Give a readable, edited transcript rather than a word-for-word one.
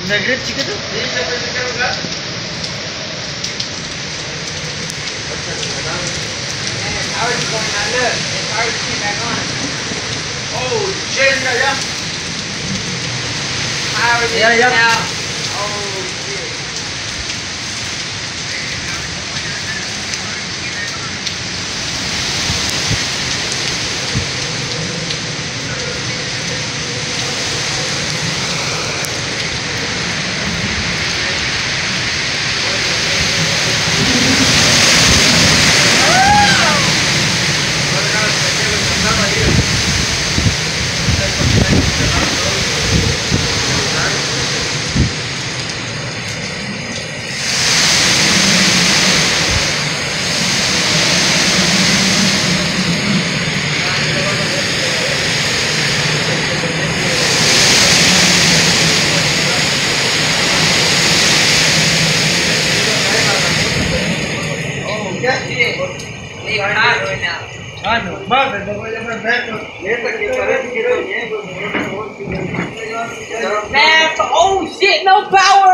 Nag-grip chicken tuh? How is it going on? Look, it's already came back on. Oh, shit, yeah. How is it Yeah. now? Oh, shit. Leave hot right now. Ano? Bakit? Dapat naman beto. Man, oh shit, no power!